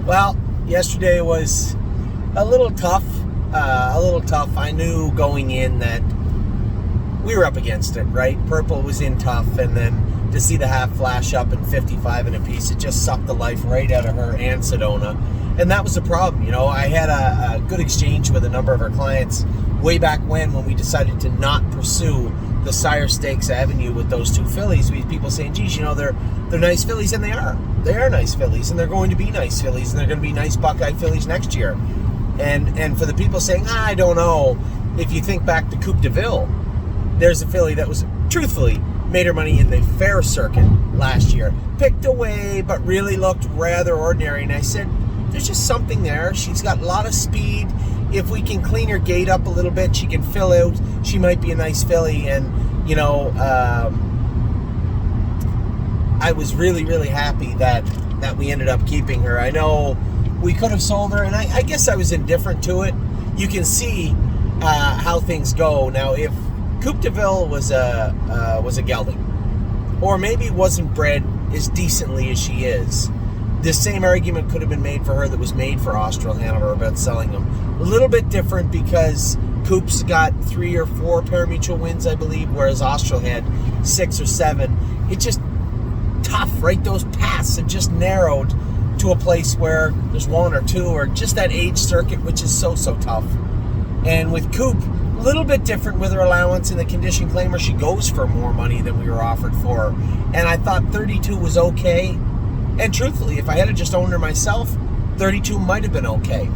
Well, yesterday was a little tough. I knew going in that we were up against it, right? Purple was in tough, and then to see the half flash up in 55 and a piece, it just sucked the life right out of her and Sedona. And that was the problem. You know, I had a good exchange with a number of our clients way back when we decided to not pursue the Sire Stakes Avenue with those two fillies. We had people saying, geez, you know, they're nice fillies, and they are. They are nice fillies, and they're going to be nice fillies, and they're going to be nice Buckeye fillies next year. And for the people saying, I don't know, if you think back to Coupe de Ville, there's a filly that was, truthfully, made her money in the fair circuit last year. Picked away, but really looked rather ordinary. And I said, there's just something there. She's got a lot of speed. If we can clean her gait up a little bit, she can fill out. She might be a nice filly. And, you know, I was really, really happy that we ended up keeping her. I know we could have sold her, and I guess I was indifferent to it. You can see how things go. Now, if Coupe de Ville was a gelding, or maybe wasn't bred as decently as she is, this same argument could have been made for her that was made for Austral Hanover about selling them. A little bit different because Coupe's got 3 or 4 parimutuel wins, I believe, whereas Austral had 6 or 7. It's just tough, right? Those paths have just narrowed to a place where there's 1 or 2, or just that age circuit, which is so tough. And with Coupe, a little bit different with her allowance in the condition claimer. She goes for more money than we were offered for. And I thought 32 was okay. And truthfully, if I had just owned her myself, 32 might have been okay.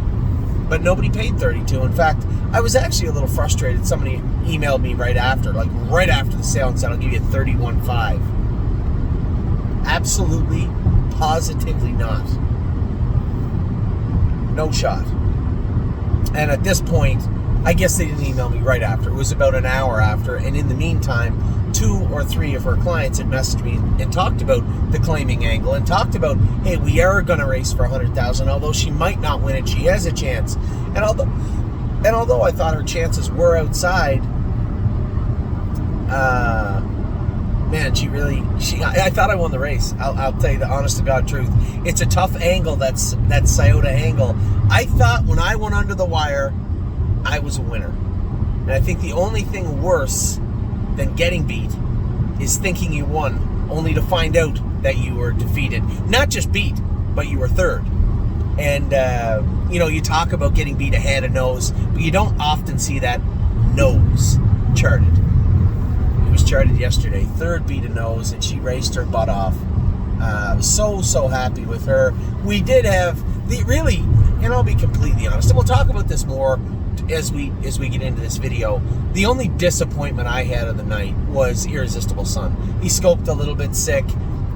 But nobody paid 32. In fact, I was actually a little frustrated. Somebody emailed me right after the sale, and said, I'll give you 31.5. Absolutely, positively not. No shot. And at this point, I guess they didn't email me right after. It was about an hour after. And in the meantime, 2 or 3 of her clients had messaged me and talked about the claiming angle, and talked about, hey, we are going to race for 100,000. Although she might not win it, she has a chance. And although I thought her chances were outside, man, I thought I won the race. I'll tell you the honest to God truth. It's a tough angle, that Scioto angle. I thought when I went under the wire, I was a winner. And I think the only thing worse than getting beat is thinking you won, only to find out that you were defeated. Not just beat, but you were third. And, you know, you talk about getting beat ahead of nose, but you don't often see that nose charted. It was charted yesterday. Third beat a nose, and she raced her butt off. So happy with her. We did have and I'll be completely honest, and we'll talk about this more as we get into this video. The only disappointment I had of the night was Irresistible Son. He scoped a little bit sick,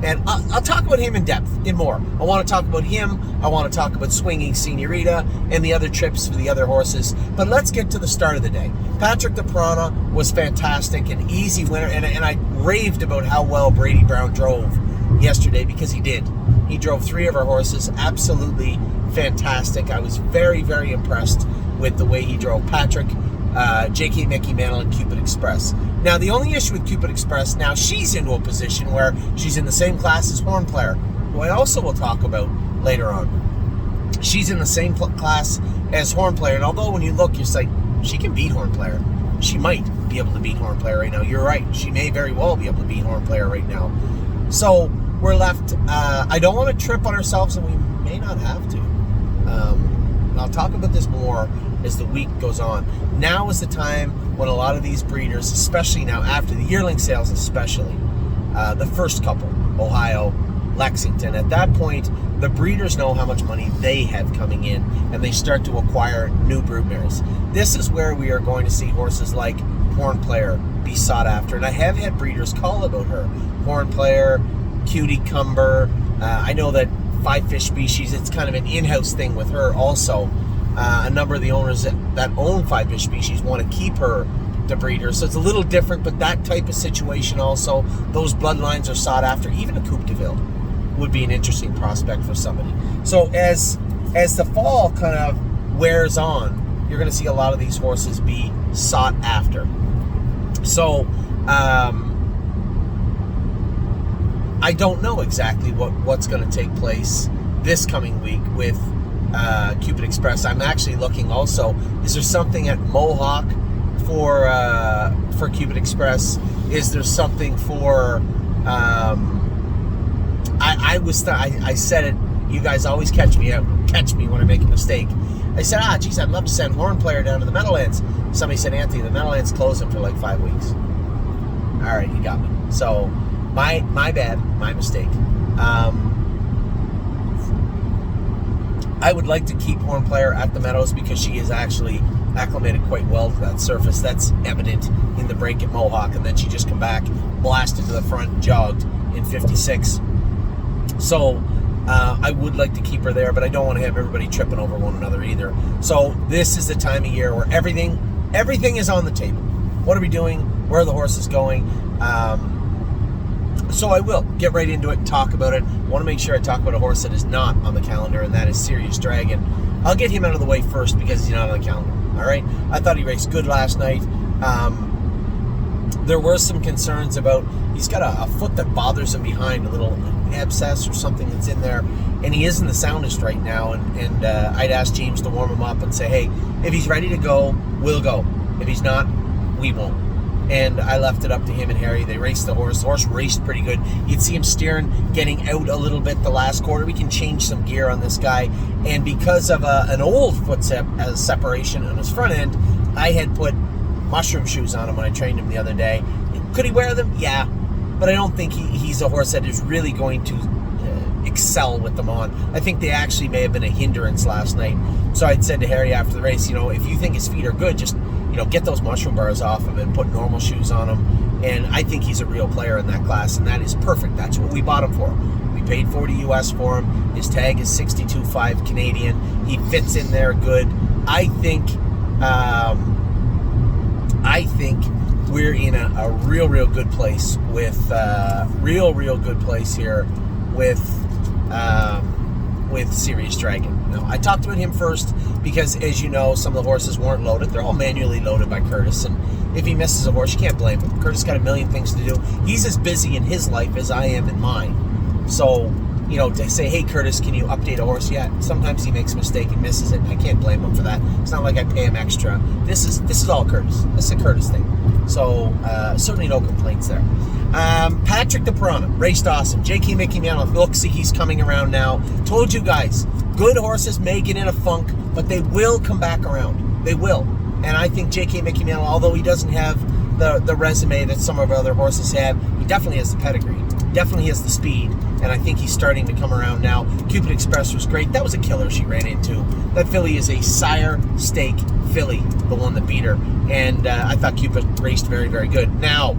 and I'll talk about him in depth, in more. I want to talk about him. I want to talk about Swinging Senorita and the other trips for the other horses. But let's get to the start of the day. Patrick the Piranha was fantastic, an easy winner, and I raved about how well Brady Brown drove yesterday, because he did. He drove 3 of our horses absolutely fantastic. I was very, very impressed with the way he drove Patrick, JK Mickey Mantle, and Cupid Express. Now, the only issue with Cupid Express, now she's into a position where she's in the same class as Horn Player, who I also will talk about later on. She's in the same class as Horn Player, and although when you look, you're like, she can beat Horn Player. She might be able to beat Horn Player right now. You're right. She may very well be able to beat Horn Player right now. So we're left, I don't want to trip on ourselves, and we may not have to. And I'll talk about this more as the week goes on. Now is the time when a lot of these breeders, especially now after the yearling sales, especially the first couple, Ohio, Lexington, at that point, the breeders know how much money they have coming in, and they start to acquire new broodmares. This is where we are going to see horses like Horn Player be sought after, and I have had breeders call about her. Horn Player, Cutie Cumber. I know that Five Fish Species, it's kind of an in-house thing with her also. A number of the owners that own Five Fish Species want to keep her to breed her, so it's a little different, but that type of situation also, those bloodlines are sought after. Even a Coupe de Ville would be an interesting prospect for somebody. So as the fall kind of wears on, you're going to see a lot of these horses be sought after. So I don't know exactly what's going to take place this coming week with Cupid Express. I'm actually looking also, is there something at Mohawk for Cupid Express? Is there something for I said it, you guys always catch me when I make a mistake. I said, geez, I'd love to send Horn Player down to the Meadowlands. Somebody said, Anthony, the Meadowlands closing for like 5 weeks. All right, you got me. So my bad, my mistake. I would like to keep Horn Player at the Meadows because she is actually acclimated quite well to that surface. That's evident in the break at Mohawk, and then she just come back, blasted to the front, jogged in 56. So I would like to keep her there, but I don't want to have everybody tripping over one another either. So this is the time of year where everything is on the table. What are we doing? Where are the horses going? So I will get right into it and talk about it. I want to make sure I talk about a horse that is not on the calendar, and that is Serious Dragon. I'll get him out of the way first because he's not on the calendar. All right? I thought he raced good last night. There were some concerns about, he's got a foot that bothers him behind, a little abscess or something that's in there, and he isn't the soundest right now, and I'd asked James to warm him up and say, hey, if he's ready to go, we'll go. If he's not, we won't. And I left it up to him and Harry. They raced the horse. The horse raced pretty good. You'd see him steering, getting out a little bit the last quarter. We can change some gear on this guy. And because of an old foot separation on his front end, I had put mushroom shoes on him when I trained him the other day. Could he wear them? Yeah. But I don't think he's a horse that is really going to excel with them on. I think they actually may have been a hindrance last night. So I'd said to Harry after the race, if you think his feet are good, just get those mushroom bars off him and put normal shoes on him. And I think he's a real player in that class, and that is perfect. That's what we bought him for. We paid $40 US for him. His tag is 62.5 Canadian. He fits in there good. I think we're in a real good place with real good place here with Serious Dragon. Now, I talked about him first because, as you know, some of the horses weren't loaded. They're all manually loaded by Curtis, and if he misses a horse, you can't blame him. Curtis got a million things to do. He's as busy in his life as I am in mine. So, to say, hey, Curtis, can you update a horse? Yeah, sometimes he makes a mistake and misses it. I can't blame him for that. It's not like I pay him extra. This is all Curtis. This is a Curtis thing. So, certainly no complaints there. Patrick the Piranha raced awesome. J.K. Mickey Mantle, look, see, he's coming around now. Told you guys, good horses may get in a funk, but they will come back around. They will. And I think J.K. Mickey Mantle, although he doesn't have the resume that some of our other horses have, he definitely has the pedigree. Definitely has the speed. And I think he's starting to come around now. Cupid Express was great. That was a killer she ran into. That filly is a sire stake filly, the one that beat her. And I thought Cupid raced very, very good. Now,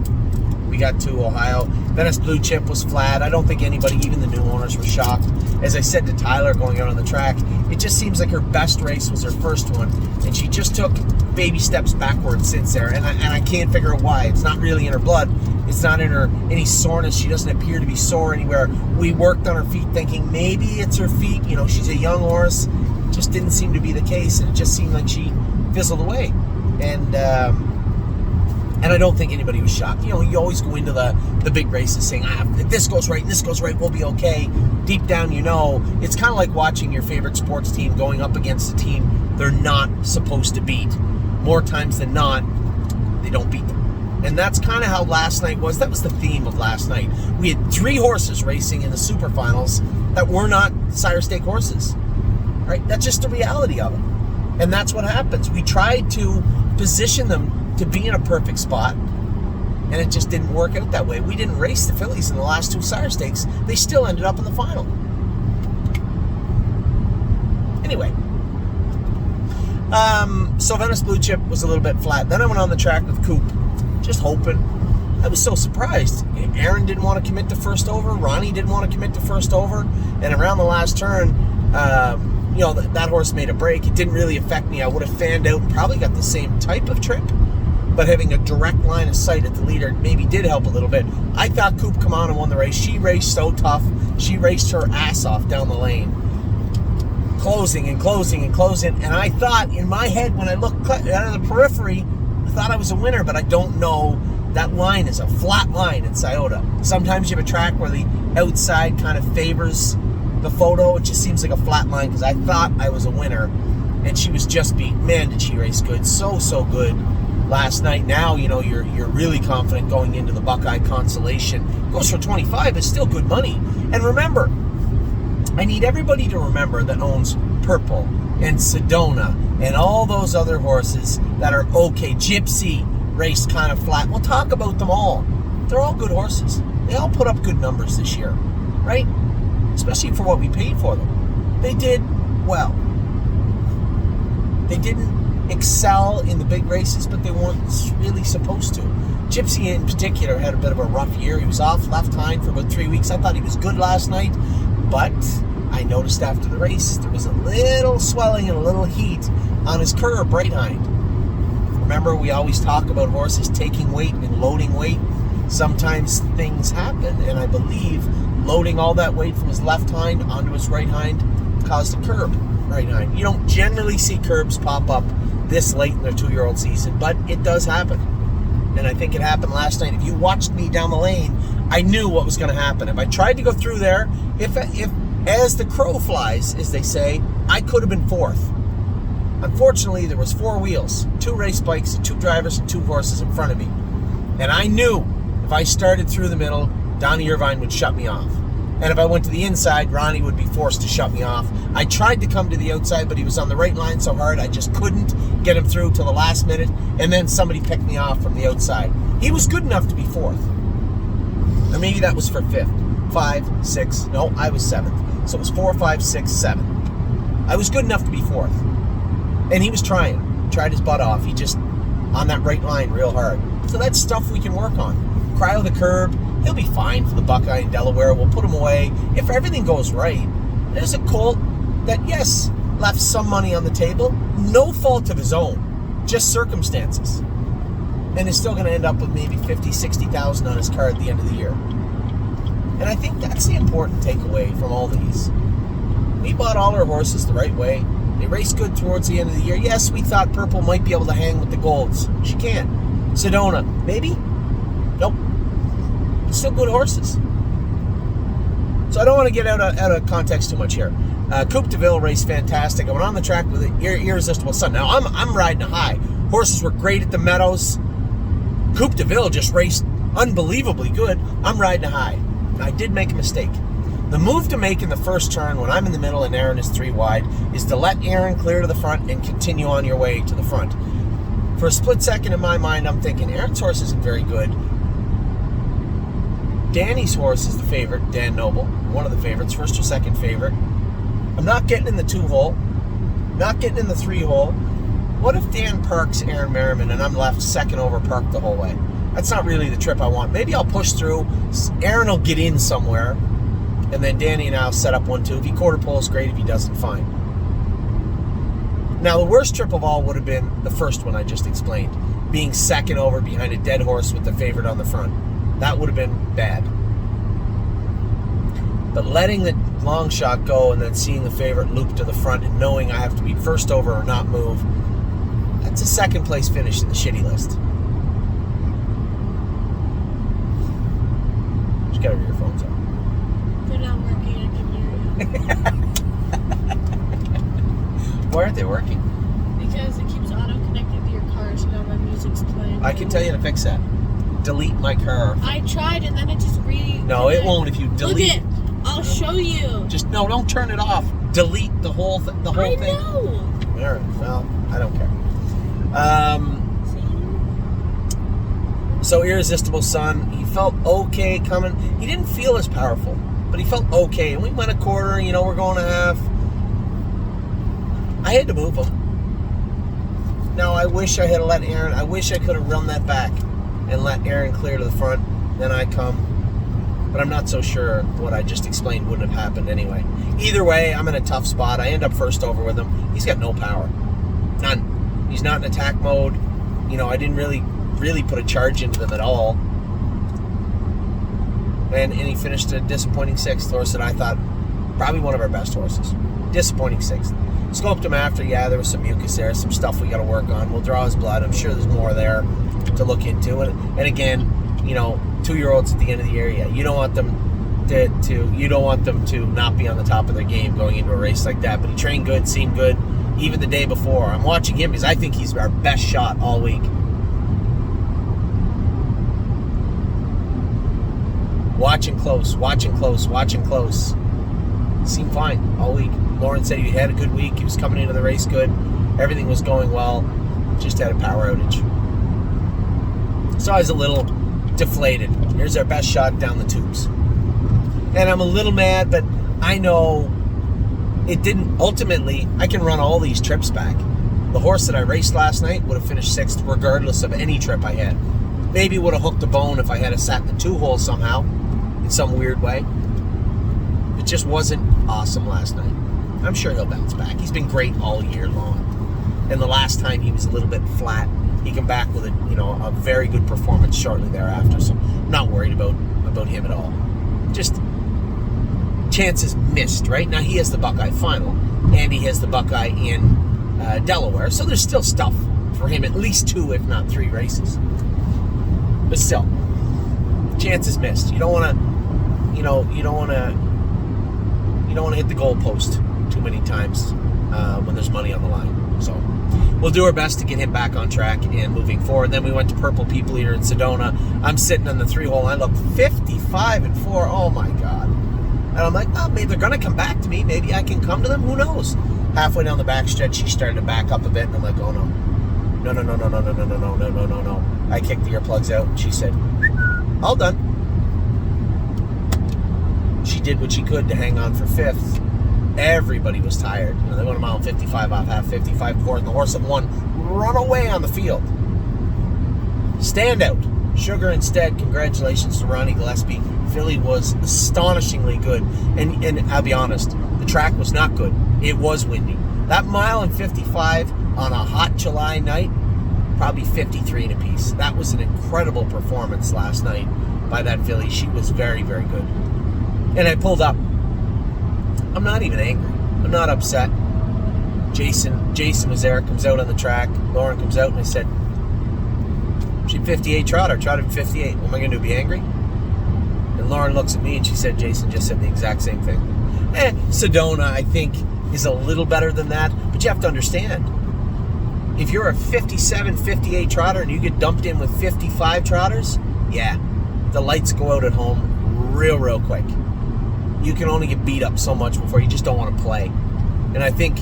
we got to Ohio. Venice Blue Chip was flat. I don't think anybody, even the new owners, were shocked. As I said to Tyler going out on the track, it just seems like her best race was her first one, and she just took baby steps backwards since there, and I can't figure out why. It's not really in her blood. It's not in her any soreness. She doesn't appear to be sore anywhere. We worked on her feet thinking maybe it's her feet. She's a young horse. Just didn't seem to be the case, and it just seemed like she fizzled away. And I don't think anybody was shocked. You always go into the big races saying, if this goes right, we'll be okay. Deep down, it's kind of like watching your favorite sports team going up against a team they're not supposed to beat. More times than not, they don't beat them. And that's kind of how last night was. That was the theme of last night. We had 3 horses racing in the super finals that were not sire stake horses. Right? That's just the reality of it. And that's what happens. We tried to position them to be in a perfect spot, and it just didn't work out that way. We didn't race the fillies in the last 2 sire stakes. They still ended up in the final. Anyway, so Venice Blue Chip was a little bit flat. Then I went on the track with Coop, just hoping. I was so surprised. Aaron didn't want to commit to first over. Ronnie didn't want to commit to first over. And around the last turn, that horse made a break. It didn't really affect me. I would have fanned out and probably got the same type of trip. But having a direct line of sight at the leader maybe did help a little bit. I thought Coop come on and won the race. She raced so tough. She raced her ass off down the lane. Closing. And I thought in my head when I looked out of the periphery, I thought I was a winner, but I don't know. That line is a flat line in Scioto. Sometimes you have a track where the outside kind of favors the photo, it just seems like a flat line because I thought I was a winner, and she was just beat. Man, did she race good. So good last night. Now, you know, you're really confident going into the Buckeye Consolation. Goes for 25, it's still good money. And remember, I need everybody to remember that owns Purple and Sedona and all those other horses that are okay. Gypsy raced kind of flat. We'll talk about them all. They're all good horses. They all put up good numbers this year, right? Especially for what we paid for them. They did well. They didn't excel in the big races, but they weren't really supposed to. Gypsy in particular had a bit of a rough year. He was off left hind for about 3 weeks. I thought he was good last night, but I noticed after the race there was a little swelling and a little heat on his curb right hind. Remember, we always talk about horses taking weight and loading weight. Sometimes things happen, and I believe loading all that weight from his left hind onto his right hind caused a curb right hind. You don't generally see curbs pop up this late in their 2-year-old season, but it does happen. And I think it happened last night. If you watched me down the lane, I knew what was going to happen. If I tried to go through there, if as the crow flies, as they say, I could have been fourth. Unfortunately, there was 4 wheels, 2 race bikes, 2 drivers, and 2 horses in front of me. And I knew if I started through the middle, Donnie Irvine would shut me off. And if I went to the inside, Ronnie would be forced to shut me off. I tried to come to the outside, but he was on the right line so hard, I just couldn't get him through till the last minute. And then somebody picked me off from the outside. He was good enough to be fourth. Or maybe that was for 5th. 5, 6, no, I was 7th. So it was 4, 5, 6, 7. I was good enough to be fourth. And he was tried his butt off. He just, on that right line real hard. So that's stuff we can work on. Cryo the curb, he'll be fine for the Buckeye in Delaware. We'll put him away. If everything goes right, there's a colt that, yes, left some money on the table. No fault of his own, just circumstances. And is still going to end up with maybe 50, 60,000 on his card at the end of the year. And I think that's the important takeaway from all these. We bought all our horses the right way. They raced good towards the end of the year. Yes, we thought Purple might be able to hang with the Golds. She can't. Sedona, maybe? Nope. Still good horses. So I don't want to get out of context too much here. Coupe de Ville raced fantastic. I went on the track with an Irresistible Son. Now, I'm riding a high. Horses were great at the Meadows. Coupe de Ville just raced unbelievably good. I'm riding a high. I did make a mistake. The move to make in the first turn when I'm in the middle and Aaron is 3 wide is to let Aaron clear to the front and continue on your way to the front. For a split second in my mind, I'm thinking Aaron's horse isn't very good. Danny's horse is the favorite, Dan Noble, one of the favorites, first or second favorite. I'm not getting in the 2-hole, not getting in the 3-hole. What if Dan parks Aaron Merriman and I'm left second over parked the whole way? That's not really the trip I want. Maybe I'll push through. Aaron will get in somewhere, and then Danny and I'll set up 1-2. If he quarter poles, great. If he doesn't, fine. Now, the worst trip of all would have been the first one I just explained, being second over behind a dead horse with the favorite on the front. That would have been bad. But letting the long shot go and then seeing the favorite loop to the front and knowing I have to be first over or not move, that's a second place finish in the shitty list. Just got your earphones on. They're not working, I can hear you. Why aren't they working? Because it keeps auto-connecting to your car, so now my music's playing. I can tell you to fix that. Delete my car. I tried and then it just No, it won't if you delete. Look it. I'll show you. Just no, don't turn it off. Delete the whole thing. I know. All right, well, I don't care. So Irresistible Son, he felt okay coming. He didn't feel as powerful, but he felt okay. And we went a quarter, we're going a half. I had to move him. Now, I wish I had let Aaron, I wish I could have run that back and let Aaron clear to the front, then I come. But I'm not so sure what I just explained wouldn't have happened anyway. Either way, I'm in a tough spot. I end up first over with him. He's got no power. None. He's not in attack mode. I didn't really put a charge into them at all. And he finished a disappointing 6th horse that I thought probably one of our best horses. Disappointing 6th. Scoped him after, there was some mucus there, some stuff we got to work on. We'll draw his blood. I'm sure there's more there to look into. And again, 2-year-olds at the end of the year, you don't want them you don't want them to not be on the top of their game going into a race like that. But he trained good, seemed good, even the day before. I'm watching him because I think he's our best shot all week. Watching close. Seemed fine all week. Lauren said he had a good week. He was coming into the race good. Everything was going well. Just had a power outage. So I was a little deflated. Here's our best shot down the tubes. And I'm a little mad, but I know it didn't. Ultimately, I can run all these trips back. The horse that I raced last night would have finished 6th regardless of any trip I had. Maybe would have hooked a bone if I had sat in the 2-hole somehow, in some weird way. It just wasn't awesome last night. I'm sure he'll bounce back. He's been great all year long. And the last time he was a little bit flat, he came back with a very good performance shortly thereafter. So I'm not worried about him at all. Just chances missed, right? Now he has the Buckeye final, and he has the Buckeye in Delaware. So there's still stuff for him, at least 2, if not 3 races. But still, chances missed. You don't want to hit the goalpost too many times when there's money on the line. So we'll do our best to get him back on track and moving forward. Then we went to Purple People Eater in Sedona. I'm sitting in the 3-hole. I look 55-4. Oh my God. And I'm like, oh, maybe they're going to come back to me. Maybe I can come to them. Who knows? Halfway down the backstretch, she started to back up a bit. And I'm like, oh no. No. I kicked the earplugs out. And she said, all done. She did what she could to hang on for 5th. Everybody was tired. They went a mile 55 off half 55 course, and the horse that won run away on the field. Standout. Sugar instead. Congratulations to Ronnie Gillespie. Filly was astonishingly good. And I'll be honest, the track was not good. It was windy. That mile and 55 on a hot July night, probably 53 in a piece. That was an incredible performance last night by that filly. She was very, very good. And I pulled up. I'm not even angry. I'm not upset. Jason was there, comes out on the track. Lauren comes out, and I said, she 58 trotted 58. What am I going to do, be angry? And Lauren looks at me, and she said, Jason just said the exact same thing. Sedona, I think, is a little better than that. But you have to understand, if you're a 57, 58 trotter and you get dumped in with 55 trotters, yeah, the lights go out at home real quick. You can only get beat up so much before you just don't want to play. And I think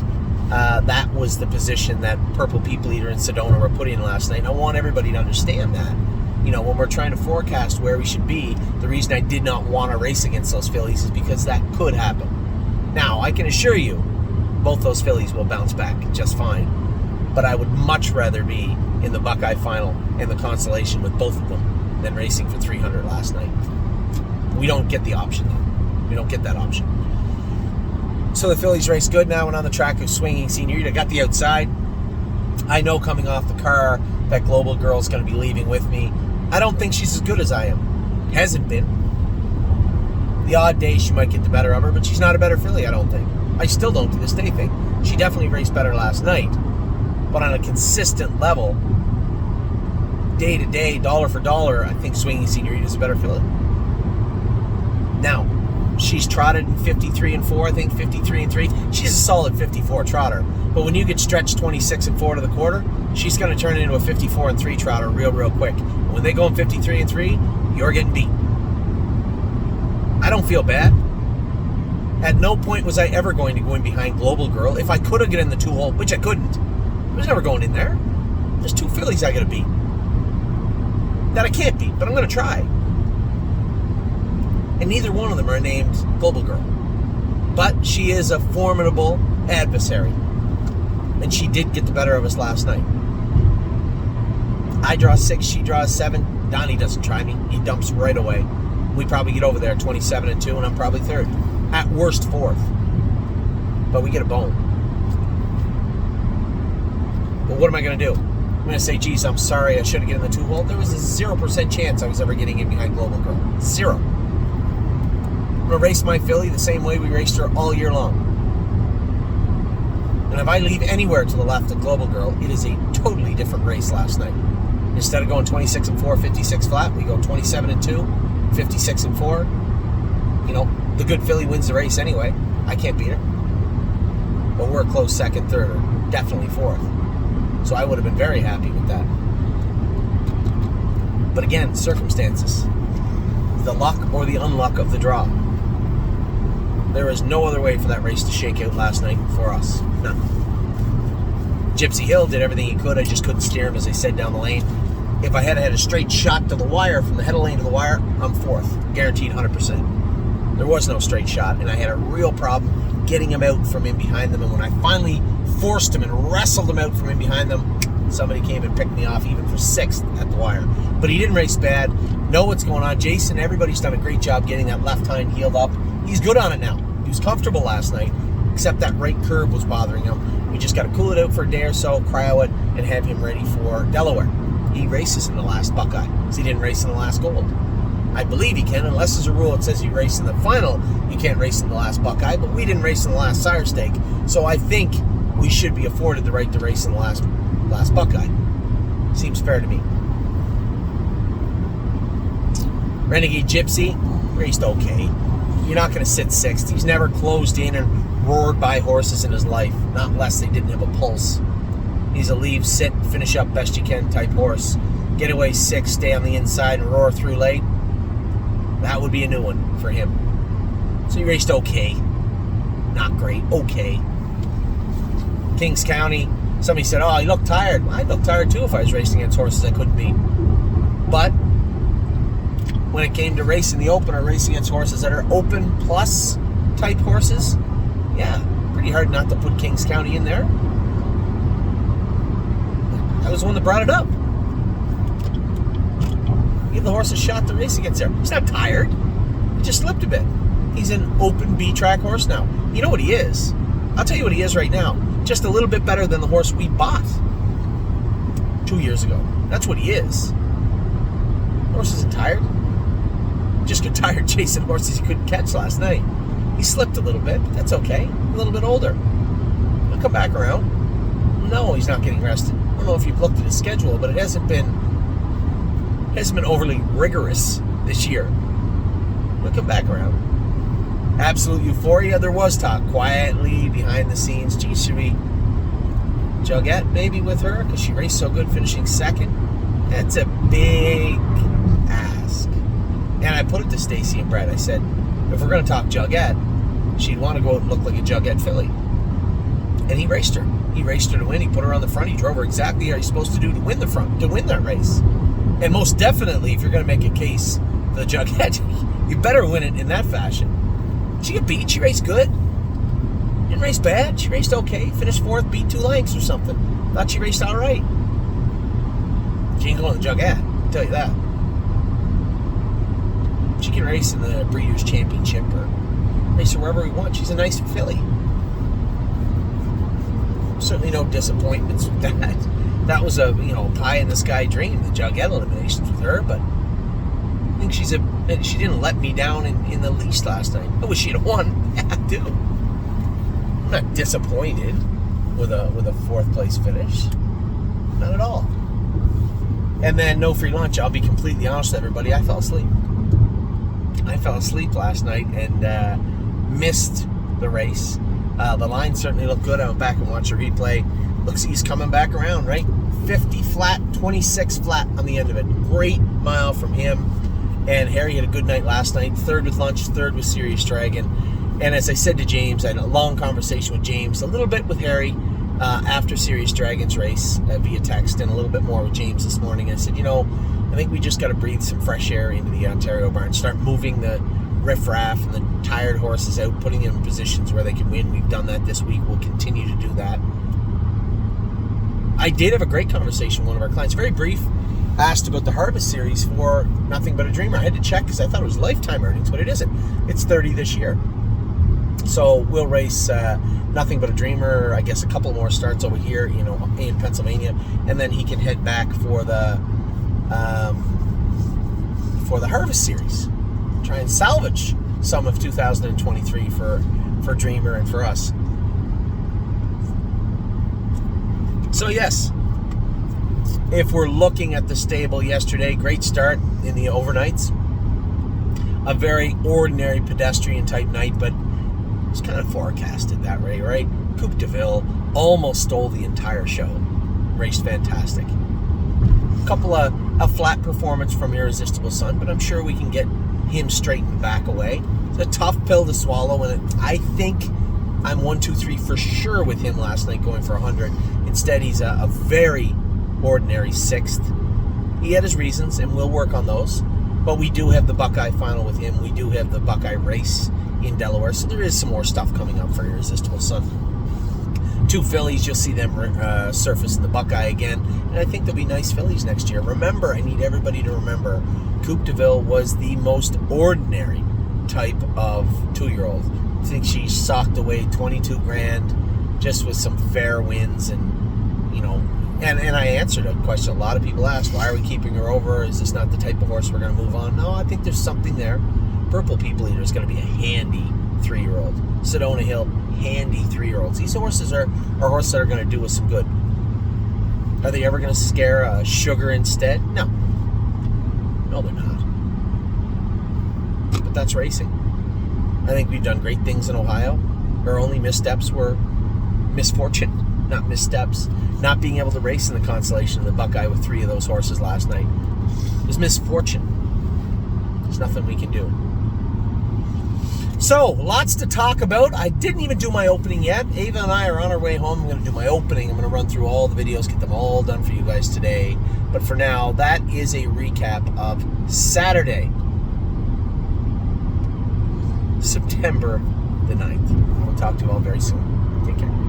that was the position that Purple People Eater and Sedona were put in last night. And I want everybody to understand that. When we're trying to forecast where we should be, the reason I did not want to race against those fillies is because that could happen. Now, I can assure you, both those fillies will bounce back just fine. But I would much rather be in the Buckeye final and the consolation with both of them than racing for 300 last night. We don't get the option though. We don't get that option. So the fillies race good now, and on the track of Swinging Senorita, got the outside. I know coming off the car that Global Girl's going to be leaving with me. I don't think she's as good as I am. Hasn't been. The odd day she might get the better of her, but she's not a better filly, I don't think. I still don't to this day think. She definitely raced better last night. But on a consistent level, day to day, dollar for dollar, I think Swinging Senorita is a better filly. Now, she's trotted in 53-4, I think 53-3. She's a solid 54 trotter. But when you get stretched 26-4 to the quarter, she's going to turn into a 54-3 trotter real quick. And when they go in 53-3, you're getting beat. I don't feel bad. At no point was I ever going to go in behind Global Girl. If I could have get in the 2-hole, which I couldn't, I was never going in there. There's 2 fillies I got to beat. That I can't beat, but I'm going to try. And neither one of them are named Global Girl. But she is a formidable adversary. And she did get the better of us last night. I draw 6, she draws 7. Donnie doesn't try me. He dumps right away. We probably get over there 27-2, and I'm probably 3rd. At worst, 4th. But we get a bone. But what am I going to do? I'm going to say, geez, I'm sorry, I should have gotten in the 2-hole. There was a 0% chance I was ever getting in behind Global Girl. 0. I'm going to race my filly the same way we raced her all year long. And if I leave anywhere to the left of Global Girl, it is a totally different race last night. Instead of going 26-4, 56 flat, we go 27-2, 56-4. the good filly wins the race anyway. I can't beat her. But we're a close second, third, or definitely fourth. So I would have been very happy with that. But again, circumstances. The luck or the unluck of the draw. There is no other way for that race to shake out last night for us. None. Gypsy Hill did everything he could. I just couldn't steer him, as I said, down the lane. If I had had a straight shot to the wire, from the head of lane to the wire, I'm fourth. Guaranteed 100%. There was no straight shot, and I had a real problem getting him out from in behind them. And when I finally forced him and wrestled him out from in behind them, somebody came and picked me off even for sixth at the wire. But he didn't race bad. Know what's going on. Jason, everybody's done a great job getting that left hind healed up. He's good on it now. He was comfortable last night, except that right curve was bothering him. We just got to cool it out for a day or so, cryo it, and have him ready for Delaware. He races in the last Buckeye, because he didn't race in the last Gold. I believe he can, unless there's a rule that says you race in the final, you can't race in the last Buckeye, but we didn't race in the last Sire Stake, so I think we should be afforded the right to race in the last Buckeye. Seems fair to me. Renegade Gypsy raced okay. You're not going to sit sixth. He's never closed in and roared by horses in his life, not unless they didn't have a pulse. He's a leave, sit, finish up best you can type horse. Get away sixth, stay on the inside and roar through late. That would be a new one for him. So he raced okay. Not great, okay. Kings County, somebody said, oh, he looked tired. Well, I'd look tired too if I was racing against horses I couldn't beat. But when it came to racing the open or racing against horses that are open plus type horses, yeah, pretty hard not to put Kings County in there. I was the one that brought it up. Give the horse a shot to race against there. He's not tired. He just slipped a bit. He's an open B-track horse now. You know what he is? I'll tell you what he is right now. Just a little bit better than the horse we bought 2 years ago. That's what he is. The horse isn't tired. Just got tired chasing horses he couldn't catch last night. He slipped a little bit, but that's okay. A little bit older. He'll come back around. No, he's not getting rested. I don't know if you've looked at his schedule, but it hasn't been overly rigorous this year. We'll come back around. Absolute euphoria. There was talk quietly behind the scenes. Gee, should we Jugette maybe with her? Because she raced so good finishing second. That's a big ask. And I put it to Stacy and Brett. I said, if we're going to talk Jugette, she'd want to go out and look like a Jugette filly. And he raced her. He raced her to win. He put her on the front. He drove her exactly how he's supposed to do to win the front, to win that race. And most definitely, if you're going to make a case for the Jugette, you better win it in that fashion. She got beat. She raced good. Didn't race bad. She raced okay. Finished fourth, beat 2 lengths or something. Thought she raced all right. She ain't going to the Jugette, I'll tell you that. She can race in the Breeders' Championship or race her wherever we want. She's a nice filly. Certainly no disappointments with that. That was a pie in the sky dream, the Jugette eliminations with her, but I think she didn't let me down in the least last night. I wish she'd have won. Yeah, I do. I'm not disappointed with a 4th place finish. Not at all. And then no free lunch. I'll be completely honest with everybody. I fell asleep. I fell asleep last night and missed the race. The line certainly looked good. I went back and watched the replay. Looks like he's coming back around, right? 50 flat, 26 flat on the end of it. Great mile from him. And Harry had a good night last night. 3rd with lunch, 3rd with Serious Dragon. And as I said to James, I had a long conversation with James, a little bit with Harry after Serious Dragon's race via text, and a little bit more with James this morning. I said, I think we just got to breathe some fresh air into the Ontario barn, start moving the riffraff and the tired horses out, putting them in positions where they can win. We've done that this week. We'll continue to do that. I did have a great conversation with one of our clients, very brief, asked about the Harvest Series for Nothing But a Dreamer. I had to check because I thought it was lifetime earnings, but it isn't. It's 30 this year. So we'll race Nothing But a Dreamer, I guess a couple more starts over here, in Pennsylvania, and then he can head back for the Harvest Series. Try and salvage some of 2023 for Dreamer and for us. So yes, if we're looking at the stable yesterday, great start in the overnights. a very ordinary pedestrian type night, but it's kind of forecasted that way, right? Coupe de Ville almost stole the entire show. Raced fantastic. A couple of a flat performance from Irresistible Son, but I'm sure we can get him straightened back away. It's a tough pill to swallow, and I think I'm 1, 2, 3 for sure with him last night going for 100. Instead, he's a very ordinary 6th. He had his reasons, and we'll work on those. But we do have the Buckeye final with him. We do have the Buckeye race in Delaware, so there is some more stuff coming up for Irresistible Son. 2 fillies, you'll see them surface in the Buckeye again, and I think there'll be nice fillies next year. Remember, I need everybody to remember, Coupe de Ville was the most ordinary type of 2-year-old. I think she socked away 22 grand just with some fair wins, and and I answered a question a lot of people asked: why are we keeping her over? Is this not the type of horse we're going to move on? No, I think there's something there. Purple People Eater is going to be a handy 3-year-old. Sedona Hill, handy 3-year-olds. These horses are horses that are going to do us some good. Are they ever going to scare Sugar instead? No, they're not. But that's racing. I think we've done great things in Ohio. Our only missteps were misfortune, not missteps. Not being able to race in the constellation of the Buckeye with 3 of those horses last night is misfortune. There's nothing we can do. So, lots to talk about. I didn't even do my opening yet. Ava and I are on our way home. I'm going to do my opening. I'm going to run through all the videos, get them all done for you guys today. But for now, that is a recap of Saturday, September the 9th. We'll talk to you all very soon. Take care.